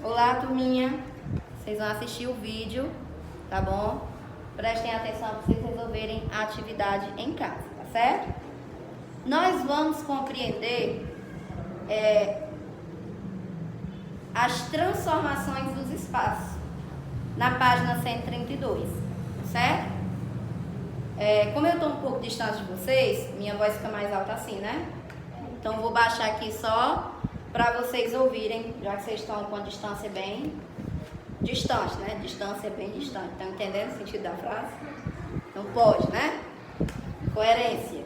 Olá, turminha. Vocês vão assistir o vídeo, tá bom? Prestem atenção para vocês resolverem a atividade em casa, tá certo? Nós vamos compreender as transformações dos espaços na página 132, certo? Como eu estou um pouco distante de vocês, minha voz fica mais alta assim, né? Então vou baixar aqui só para vocês ouvirem, já que vocês estão com a distância bem distante, né? Distância bem distante. Estão entendendo o sentido da frase? Não pode, né? Coerência.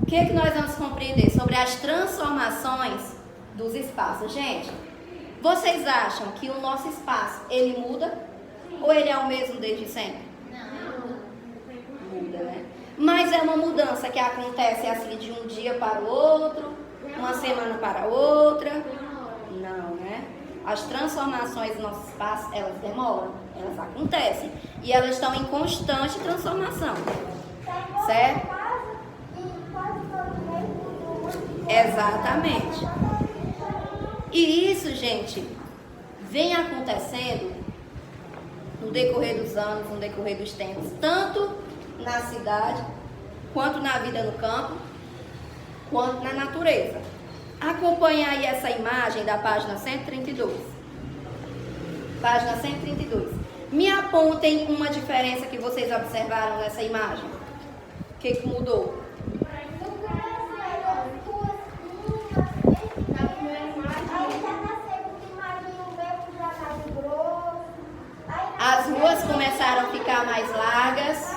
O que nós vamos compreender sobre as transformações dos espaços? Gente, vocês acham que o nosso espaço, ele muda? Ou ele é o mesmo desde sempre? Muda, né? Mas é uma mudança que acontece assim de um dia para o outro, uma semana para outra. Não, né? As transformações do nosso espaço, elas demoram, elas acontecem. E elas estão em constante transformação. Certo? Exatamente. E isso, gente, vem acontecendo no decorrer dos anos, no decorrer dos tempos, tanto na cidade, quanto na vida no campo, quanto na natureza. Acompanhe aí essa imagem da página 132. Página 132. Me apontem uma diferença que vocês observaram nessa imagem. O que mudou? As ruas começaram a ficar mais largas,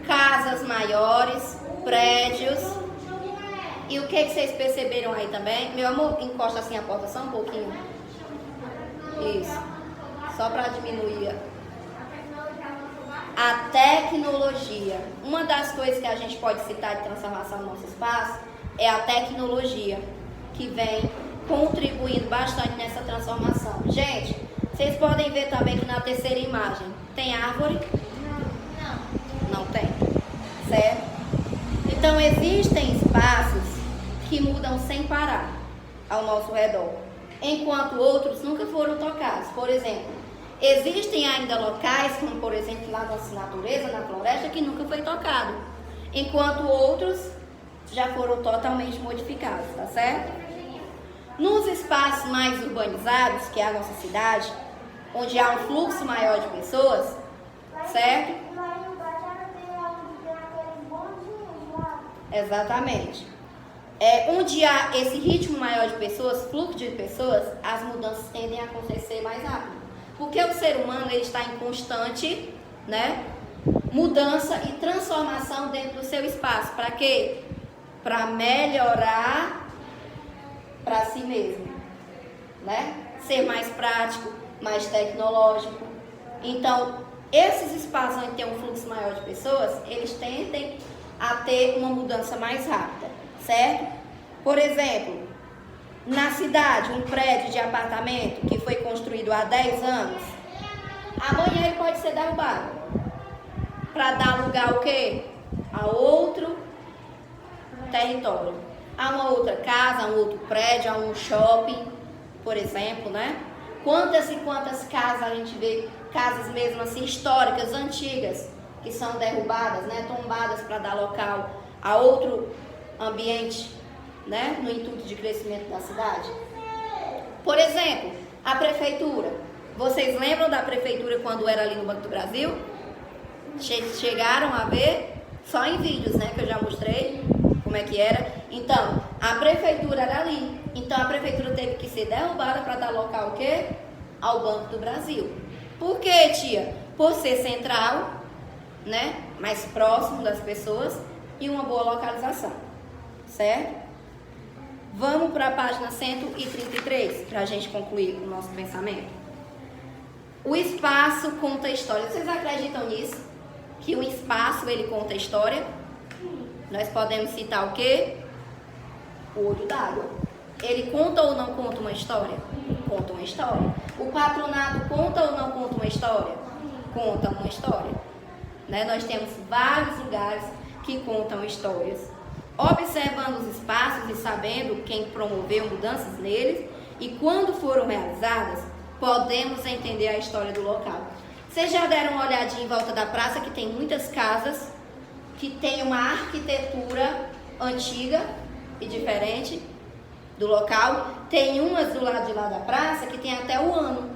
casas maiores, prédios. E o que vocês perceberam aí também? Meu amor, encosta assim a porta só um pouquinho. Isso. Só para diminuir a tecnologia. Uma das coisas que a gente pode citar de transformação no nosso espaço é a tecnologia, que vem contribuindo bastante nessa transformação. Gente, vocês podem ver também que na terceira imagem tem árvore? Não tem. Certo? Então existem espaços que mudam sem parar ao nosso redor, enquanto outros nunca foram tocados. Por exemplo, existem ainda locais, como por exemplo lá na natureza, na floresta, que nunca foi tocado, enquanto outros já foram totalmente modificados, tá certo? Nos espaços mais urbanizados, que é a nossa cidade, onde há um fluxo maior de pessoas, certo? Exatamente. Onde há esse ritmo maior de pessoas, fluxo de pessoas, as mudanças tendem a acontecer mais rápido. Porque o ser humano ele está em constante, né, mudança e transformação dentro do seu espaço. Para quê? Para melhorar para si mesmo, né? Ser mais prático, mais tecnológico. Então, esses espaços onde tem um fluxo maior de pessoas, eles tendem a ter uma mudança mais rápida, certo? Por exemplo, na cidade, um prédio de apartamento que foi construído há 10 anos, amanhã ele pode ser derrubado para dar lugar ao quê? A outro território, a uma outra casa, a um outro prédio, a um shopping, por exemplo, né? Quantas e quantas casas a gente vê, casas mesmo assim históricas, antigas, que são derrubadas, né, tombadas para dar local a outro ambiente, né, no intuito de crescimento da cidade. Por exemplo, a prefeitura. Vocês lembram da prefeitura quando era ali no Banco do Brasil? Chegaram a ver só em vídeos, né, que eu já mostrei como é que era. Então, a prefeitura era ali. Então, a prefeitura teve que ser derrubada para dar local ao quê? Ao Banco do Brasil. Por quê, tia? Por ser central, né, mais próximo das pessoas e uma boa localização, certo? Vamos para a página 133 para a gente concluir o nosso pensamento. O espaço conta história. Vocês acreditam nisso? Que o espaço ele conta história? Nós podemos citar o quê? O olho d'água. Ele conta ou não conta uma história? Conta uma história. O patronato conta ou não conta uma história? Conta uma história. Né? Nós temos vários lugares que contam histórias. Observando os espaços e sabendo quem promoveu mudanças neles, e quando foram realizadas, podemos entender a história do local. Vocês já deram uma olhadinha em volta da praça, que tem muitas casas que tem uma arquitetura antiga e diferente do local. Tem umas do lado de lá da praça que tem até o ano,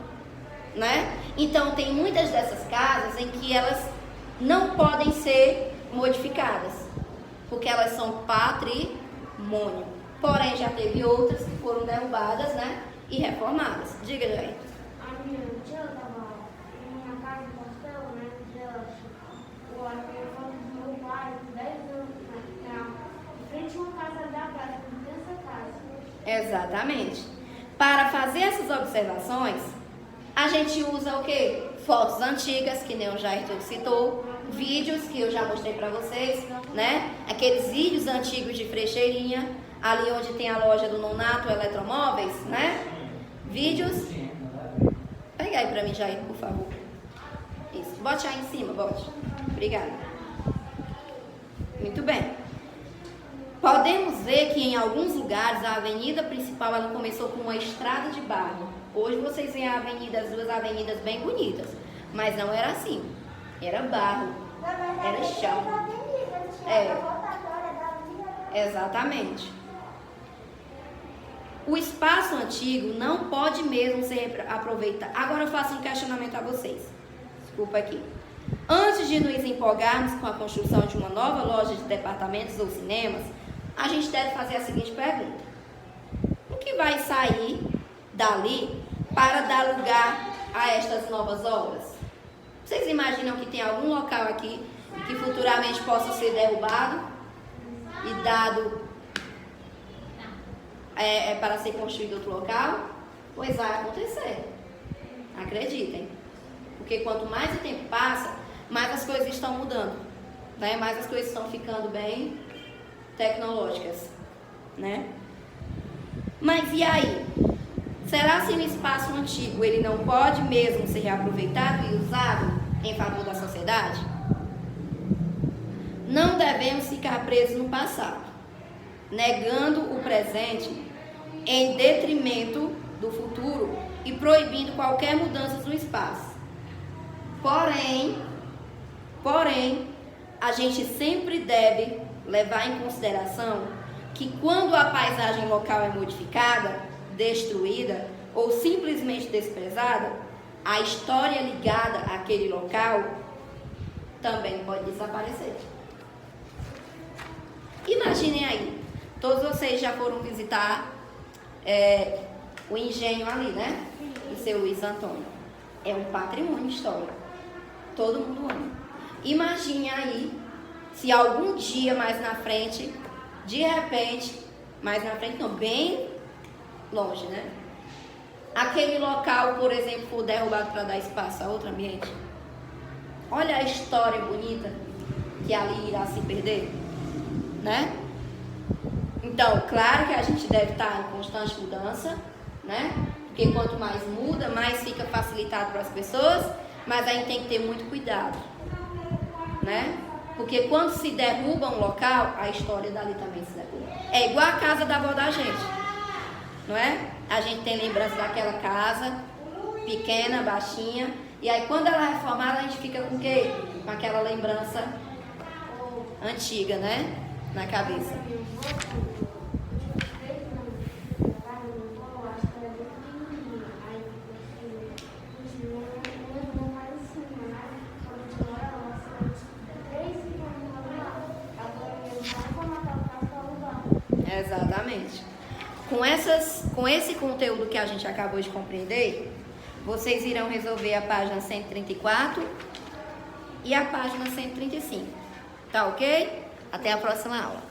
né? Então tem muitas dessas casas em que elas não podem ser modificadas, porque elas são patrimônio. Porém, já teve outras que foram derrubadas, né? E reformadas. Diga, Jair. A minha tia estava em uma casa de pastel, né? O telefone do meu pai, 10 anos, em frente a uma casa da praça, dessa casa. Exatamente. Para fazer essas observações, a gente usa o quê? Fotos antigas, que nem o Jair citou, vídeos que eu já mostrei para vocês, né? Aqueles vídeos antigos de Frecheirinha, ali onde tem a loja do Nonato Eletromóveis, né? Vídeos. Pega aí para mim, Jair, por favor. Isso. Bote aí em cima, bote. Obrigada. Muito bem. Podemos ver que em alguns lugares a avenida principal ela começou com uma estrada de barro. Hoje vocês veem a avenida, as duas avenidas bem bonitas, mas não era assim. Era barro, era chão. Exatamente. O espaço antigo não pode mesmo ser aproveitado. Agora eu faço um questionamento a vocês. Desculpa aqui. Antes de nos empolgarmos com a construção de uma nova loja de departamentos ou cinemas, a gente deve fazer a seguinte pergunta: o que vai sair dali para dar lugar a estas novas obras? Vocês imaginam que tem algum local aqui que futuramente possa ser derrubado e dado para ser construído outro local? Pois vai acontecer. Acreditem. Porque quanto mais o tempo passa, mais as coisas estão mudando, né? Mais as coisas estão ficando bem tecnológicas, né? Mas e aí? Será se o espaço antigo ele não pode mesmo ser reaproveitado e usado em favor da sociedade? Não devemos ficar presos no passado, negando o presente em detrimento do futuro e proibindo qualquer mudança no espaço. Porém, a gente sempre deve levar em consideração que quando a paisagem local é modificada, destruída ou simplesmente desprezada, a história ligada àquele local também pode desaparecer. Imaginem aí, todos vocês já foram visitar o engenho ali, né? Do seu Luiz Antônio. É um patrimônio histórico. Todo mundo ama. Imagine aí, se algum dia mais na frente, de repente, mais na frente não, bem longe, né? Aquele local, por exemplo, for derrubado para dar espaço a outro ambiente. Olha a história bonita que ali irá se perder, né? Então, claro que a gente deve estar em constante mudança, né? Porque quanto mais muda, mais fica facilitado para as pessoas, mas a gente tem que ter muito cuidado, né? Porque quando se derruba um local, a história dali também se derruba. É igual a casa da avó da gente, não é? A gente tem lembrança daquela casa, pequena, baixinha, e aí quando ela é reformada, a gente fica com o quê? Com aquela lembrança antiga, né? Na cabeça. Exatamente. Com esse conteúdo que a gente acabou de compreender, vocês irão resolver a página 134 e a página 135. Tá ok? Até a próxima aula.